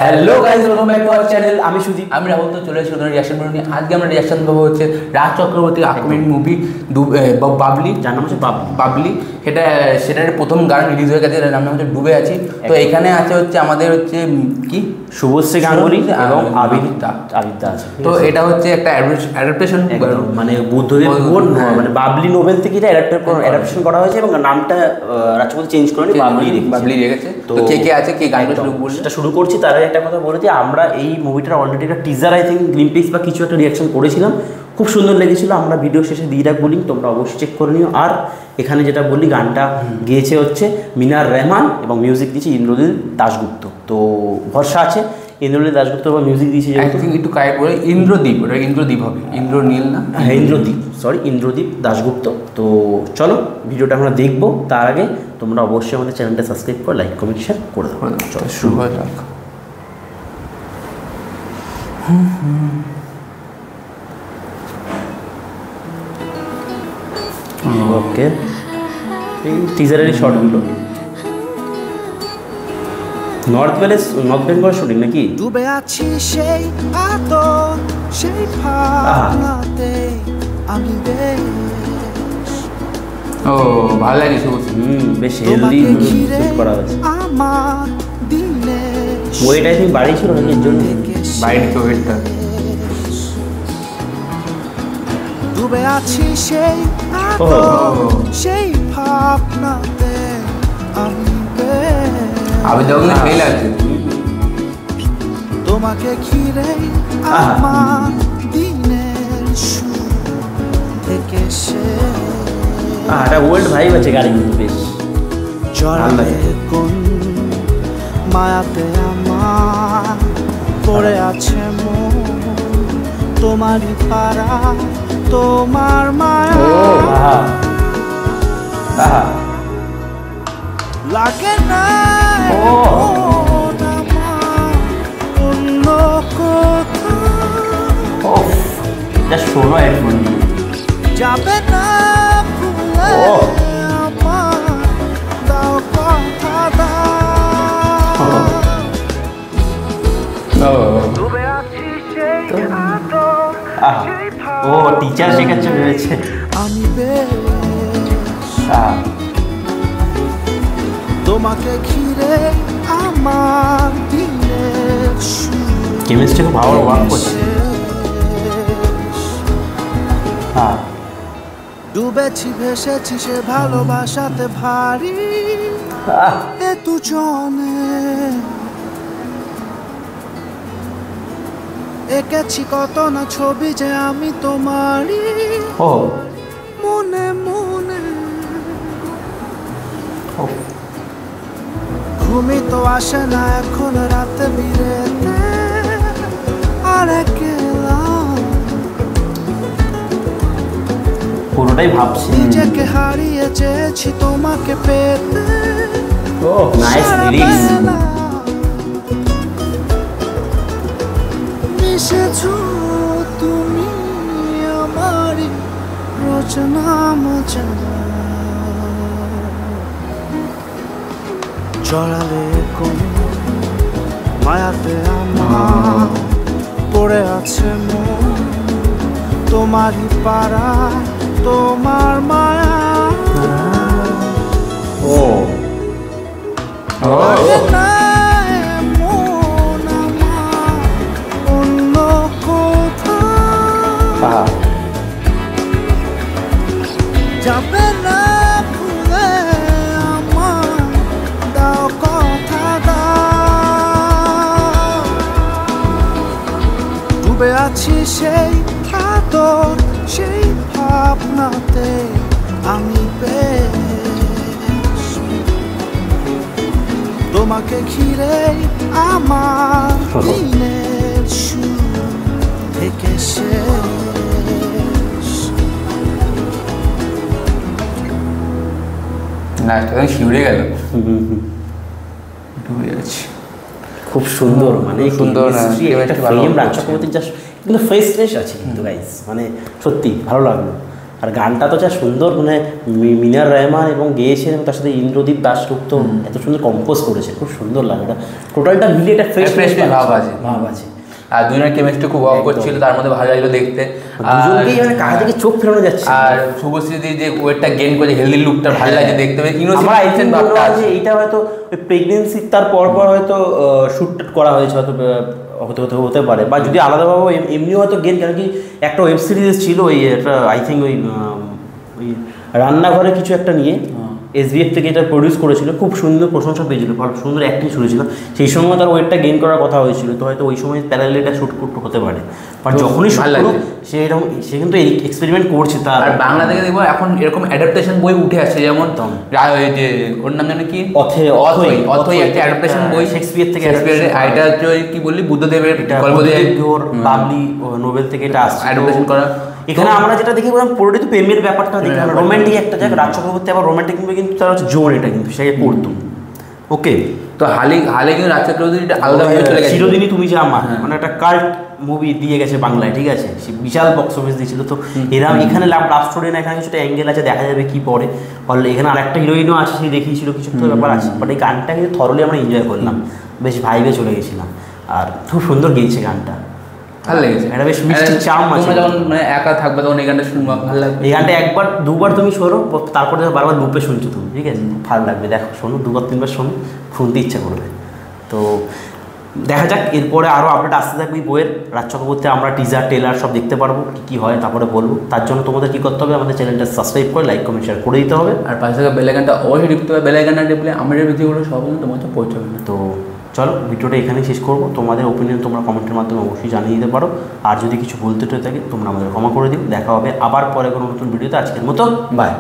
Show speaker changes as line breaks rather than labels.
Hello guys, welcome back to our channel. আমি সুদীপ, আমি রাহুল। তো চলে এসেছি রিয়াকশন ভিডিও নিয়ে। আজকে আমরা রিয়াকশন দেবো হচ্ছে রাজ চক্রবর্তীর আপকামিং মুভি বাবলি, যার নাম হচ্ছে বাবলি। সেটার প্রথম গান রিলিজ হয়ে গেছে, নাম হচ্ছে ডুবে আছি। তো এখানে আছে হচ্ছে আমাদের হচ্ছে কি শুভশ্রী গাঙ্গুলি এবং আবিদিতা আছে। তো এটা হচ্ছে একটা অ্যাডাপ্টেশন,
মানে বুদ্ধদেব মানে বাবলি নোবেল থেকে এটা অ্যাডাপ্টেশন করা হয়েছে এবং নামটা রাষ্ট্রপতি চেঞ্জ করে
বাবলি রেখেছে। তো কে কে আছে, কে গানটা
শুরু করছি। তার একটা কথা বলেছি, আমরা এই মুভিটার অলরেডি একটা টিজার আই থিঙ্ক গ্লিম্পিক্স বা কিছু একটা রিয়াকশন করেছিলাম, খুব সুন্দর লেগেছিল। আমরা ভিডিও শেষে দিয়ে রাখবো লিঙ্ক, তোমরা অবশ্যই চেক করে নিও। আর এখানে যেটা বললি, গানটা গেয়েছে হচ্ছে মিনার রহমান এবং মিউজিক দিয়েছে ইন্দ্রনীল দাশগুপ্ত। তো ভরসা আছে ইন্দ্রনীল দাশগুপ্ত বা মিউজিক দিয়েছে
একটু কারেক্ট বলে ইন্দ্রদীপ, ওটা ইন্দ্রদীপ হবে, ইন্দ্রনীল না,
হ্যাঁ ইন্দ্রদীপ, সরি ইন্দ্রদীপ দাশগুপ্ত। তো চলো ভিডিওটা আমরা দেখবো, তার আগে তোমরা অবশ্যই আমাদের চ্যানেলটা সাবস্ক্রাইব করে লাইক কমেন্ট শেয়ার করে দেবো।
চলো শুরু হয়ে যাক।
ওকে, এই টিজারের শর্টগুলো নর্থ বেঙ্গল শুটিং নাকি?
ডুবে আছি সেই আদর, সেই ভাবনাতে আমি বেশ।
ও ভালো লাগে,
বেশ হেলদি শুট করা হয়েছে।
আমার দিলে
ওয়েট আই থিঙ্ক বাড়ি ছিল নাকি, এর জন্য
বাইরে তো ওয়েটটা।
ডুবে আছি সেই আদর, সেই ভাবনাতে আমি তোমাকে ঘিরে আমার দিনের শুরু থেকে
এটা ওল্ড ভাইব আছে গাড়ি, কিন্তু বেশ
জড়ালে কোন মায়াতে আমার পড়ে আছে মন, তোমারই পাড়া তোমার মায়া লাগে না অন্য কোথাও,
শোনো এখন
যাবে না ভুলে আমার, দাও কথা দাও। ডুবে আছি সেই আদর, সেই
ও টিচার শেখাচ্ছে ভেবেছে
আমি বেশ। তোমাকে ঘিরে আমার দিনের
কেমিস্ট্রি খুব ভালো ওয়ার্ক করছে।
ডুবেছি ভেসেছি সে ভালোবাসাতে ভারী এ দুজনে, এঁকেছি কত না ছবি যে আমি তোমারই মনে মনে। ঘুমি তো আসে না এখন রাতে বিরেতে, আর
পুরোটাই ভাবছি,
নিজেকে হারিয়ে চেয়েছি তোমাকে পেতে।
Nice lyrics.
মিশেছো তুমি আমারই রচনা মজা, জড়ালে কোন মায়াতে আমার পড়ে আছে মন, তোমারই পাড়া তোমার মায়া। মন আমার অন্য কোথাও, যাবে না ভুলে আমার, দাও কথা দাও। ডুবে আছি সেই আদর, সেই ভাবনাতে আমি বেশ। তোমাকে ঘিরে আমার দিনের শুরু থেকে শেষ।
না শিউরে গেল, ডুবে যাচ্ছি।
খুব সুন্দর, মানে
সুন্দর
রাজ চক্রবর্তীর যা কিন্তু ফ্রেশনেস আছে কিন্তু গাইস, মানে সত্যি ভালো লাগলো। আর গানটা তো যা সুন্দর, মানে মিনার রহমান এবং গেয়েছেন এবং তার সাথে ইন্দ্রদীপ দাশগুপ্ত এত সুন্দর কম্পোজ করেছে, খুব সুন্দর লাগে। এটা টোটালটা মিলে একটা ফ্রেশ
ভাব আছে। আর দুজনের কেমিস্ট্রি খুব ওয়ার্ক করছিল, তার মধ্যে ভালো লাগলো দেখতে।
দুজনকেই মানে কাজ থেকে চোখ ফেরানো যাচ্ছে।
আর শুভশ্রী যে ওয়েটটা গেন করে হেলদি লুকটা ভালো লাগে দেখতে।
এইটা হয়তো প্রেগনেন্সি তার পর হয়তো শ্যুট করা হয়েছে, হয়তো হতে পারে, বা যদি আলাদাভাবে এমনিও হয়তো গেন, কেন কি একটা ওয়েব সিরিজ ছিল ওই একটা আই থিঙ্ক ওই রান্নাঘরে কিছু একটা নিয়ে SBF থেকে এটা প্রডিউস করেছিল, খুব সুন্দর প্রশংসা পেয়েছিল, সুন্দর অ্যাক্টিং শুনেছিল, সেই সময় তার ওয়েটটা গেইন করার কথা হয়েছিল, তো হয়তো ওই সময় প্যারালাল এটা শ্যুট হতে পারে। বাট যখনই ভালো লাগে সে কিন্তু এক্সপেরিমেন্ট করছে। তার
আর বাংলা থেকে দেখবো এখন এরকম অ্যাডাপ্টেশন বই উঠে আসছে, যেমন যে ওর নাম জানে কি, অথই একটা অ্যাডাপ্টেশন বই শেক্সপিয়ার থেকে। এটা হচ্ছে কি বললি, বুদ্ধদেবের
বাবলি নোবেল থেকে এটা আসছে
অ্যাডাপ্টেশন করা।
এখানে আমরা যেটা দেখি বললাম পুরোটাই তো প্রেমের ব্যাপারটা দেখি, রোমান্টিক একটা জায়গা। রাজ চক্রবর্তী আবার রোমান্টিক মুভি কিন্তু তার হচ্ছে জোর, এটা কিন্তু সে পড়তো। ওকে,
তো হালে কিন্তু রাজ চক্রবর্তী আলাদাভাবে চলে গেছে।
চিরদিনই তুমি যে আমার, মানে একটা কাল্ট মুভি দিয়ে গেছে বাংলায়, ঠিক আছে, সে বিশাল বক্স অফিস দিয়েছিল। তো এরকম এখানে লাভ স্টোরি না, এখানে কিছুটা অ্যাঙ্গেল আছে, দেখা যাবে কি পরে। ফলে এখানে আরেকটা হিরোইনও আছে, সে দেখিয়েছিল কিছু তো ব্যাপার আছে। বাট এই গানটা কিন্তু থরলি আমরা এনজয় করলাম, বেশ ভাইবে চলে গেছিলাম, আর খুব সুন্দর গেয়েছে গানটা,
ভালো লেগেছে।
এটা বেশ মিষ্টি চাম আছে।
যখন মানে একা থাকবে তখন এই গানটা শুনবা, ভালো লাগবে।
এই গানটা একবার দুবার তুমি শোনো, তারপরে বারবার লুপে শুনছো তুমি, ঠিক আছে, ভালো লাগবে। দেখো, শোনো, দুবার তিনবার শোনো, শুনতে ইচ্ছা করবে। তো দেখা যাক, এরপরে আরও আপডেট আসতে থাকবে বইয়ের। রাজ চক্রবর্তী আমরা টিজার টেলার সব দেখতে পারবো, কী হয় তারপরে বলবো। তার জন্য তোমাদের কী করতে হবে, আমাদের চ্যানেলটা সাবস্ক্রাইব করে লাইক কমেন্ট শেয়ার করে দিতে হবে।
আর পাশে থাকা বেল আইকনটা অবশ্যই টিপতে হবে। বেল আইকনটা টিপলে আমাদের ভিডিওগুলো সব তোমার কাছে পৌঁছাবে না।
তো চলো, ভিডিওটা এখানেই শেষ করবো। তোমাদের ওপিনিয়ন তোমরা কমেন্টের মাধ্যমে অবশ্যই জানিয়ে দিতে পারো। আর যদি কিছু বলতে থাকে তোমরা আমাদের ক্ষমা করে দিও। দেখা হবে আবার পরে কোনো নতুন ভিডিওতে। আজকের মতো বাই।